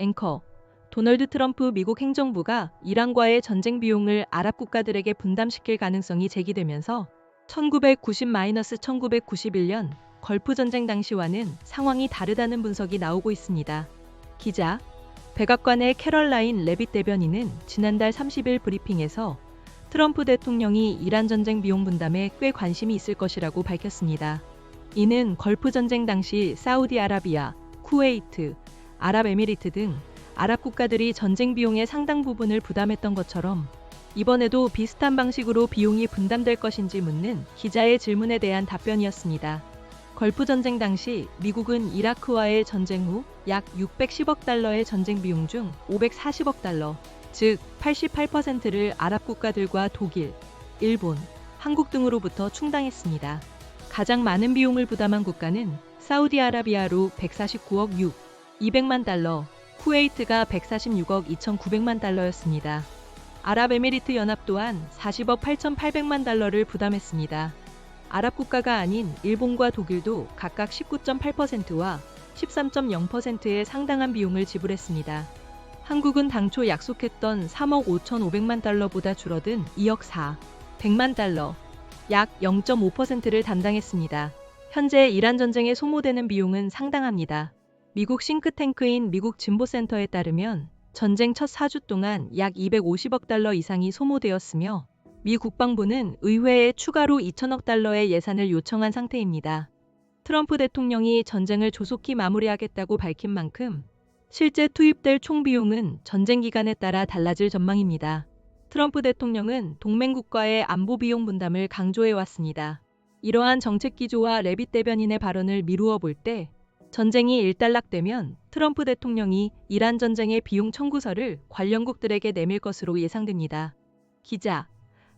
앵커. 도널드 트럼프 미국 행정부가 이란과의 전쟁 비용을 아랍 국가들에게 분담시킬 가능성이 제기되면서 1990-1991년 걸프 전쟁 당시와는 상황이 다르다는 분석이 나오고 있습니다. 기자. 백악관의 캐럴라인 레빗 대변인은 지난달 30일 브리핑에서 트럼프 대통령이 이란 전쟁 비용 분담에 꽤 관심이 있을 것이라고 밝혔습니다. 이는 걸프 전쟁 당시 사우디아라비아, 쿠웨이트, 아랍에미리트 등 아랍 국가들이 전쟁 비용의 상당 부분을 부담했던 것처럼 이번에도 비슷한 방식으로 비용이 분담될 것인지 묻는 기자의 질문에 대한 답변이었습니다. 걸프 전쟁 당시 미국은 이라크와의 전쟁 후 약 610억 달러의 전쟁 비용 중 540억 달러, 즉 88%를 아랍 국가들과 독일, 일본, 한국 등으로부터 충당했습니다. 가장 많은 비용을 부담한 국가는 사우디아라비아로 149억 200만 달러, 쿠웨이트가 146억 2,900만 달러였습니다. 아랍에미리트 연합 또한 40억 8,800만 달러를 부담했습니다. 아랍 국가가 아닌 일본과 독일도 각각 19.8%와 13.0%의 상당한 비용을 지불했습니다. 한국은 당초 약속했던 3억 5,500만 달러보다 줄어든 2억 100만 달러, 약 0.5%를 담당했습니다. 현재 이란 전쟁에 소모되는 비용은 상당합니다. 미국 싱크탱크인 미국 진보센터에 따르면 전쟁 첫 4주 동안 약 250억 달러 이상이 소모되었으며 미 국방부는 의회에 추가로 2천억 달러의 예산을 요청한 상태입니다. 트럼프 대통령이 전쟁을 조속히 마무리하겠다고 밝힌 만큼 실제 투입될 총 비용은 전쟁 기간에 따라 달라질 전망입니다. 트럼프 대통령은 동맹국과의 안보 비용 분담을 강조해왔습니다. 이러한 정책 기조와 레빗 대변인의 발언을 미루어 볼 때 전쟁이 일단락되면 트럼프 대통령이 이란 전쟁의 비용 청구서를 관련국들에게 내밀 것으로 예상됩니다. 기자.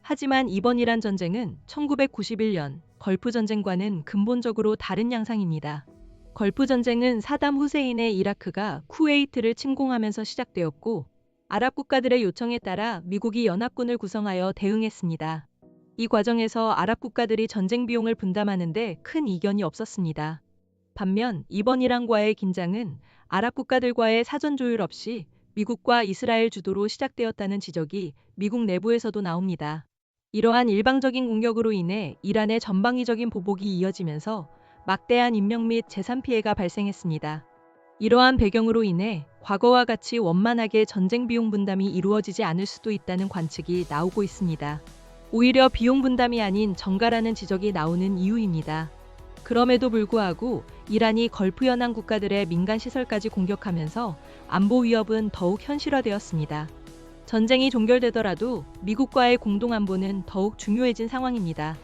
하지만 이번 이란 전쟁은 1991년 걸프 전쟁과는 근본적으로 다른 양상입니다. 걸프 전쟁은 사담 후세인의 이라크가 쿠웨이트를 침공하면서 시작되었고 아랍 국가들의 요청에 따라 미국이 연합군을 구성하여 대응했습니다. 이 과정에서 아랍 국가들이 전쟁 비용을 분담하는 데 큰 이견이 없었습니다. 반면 이번 이란과의 긴장은 아랍 국가들과의 사전 조율 없이 미국과 이스라엘 주도로 시작되었다는 지적이 미국 내부에서도 나옵니다. 이러한 일방적인 공격으로 인해 이란의 전방위적인 보복이 이어지면서 막대한 인명 및 재산 피해가 발생했습니다. 이러한 배경으로 인해 과거와 같이 원만하게 전쟁 비용 분담이 이루어지지 않을 수도 있다는 관측이 나오고 있습니다. 오히려 비용 분담이 아닌 정가라는 지적이 나오는 이유입니다. 그럼에도 불구하고 이란이 걸프 연안 국가들의 민간 시설까지 공격하면서 안보 위협은 더욱 현실화되었습니다. 전쟁이 종결되더라도 미국과의 공동 안보는 더욱 중요해진 상황입니다.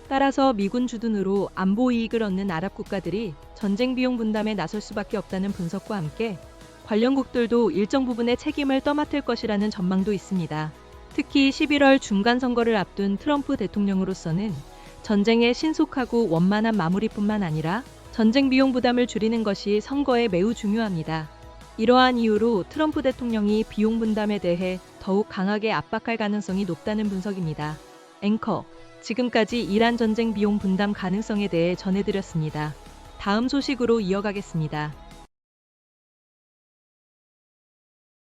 따라서 미군 주둔으로 안보 이익을 얻는 아랍 국가들이 전쟁 비용 분담에 나설 수밖에 없다는 분석과 함께 관련국들도 일정 부분의 책임을 떠맡을 것이라는 전망도 있습니다. 특히 11월 중간 선거를 앞둔 트럼프 대통령으로서는 전쟁의 신속하고 원만한 마무리뿐만 아니라 전쟁 비용 부담을 줄이는 것이 선거에 매우 중요합니다. 이러한 이유로 트럼프 대통령이 비용 분담에 대해 더욱 강하게 압박할 가능성이 높다는 분석입니다. 앵커. 지금까지 이란 전쟁 비용 분담 가능성에 대해 전해드렸습니다. 다음 소식으로 이어가겠습니다.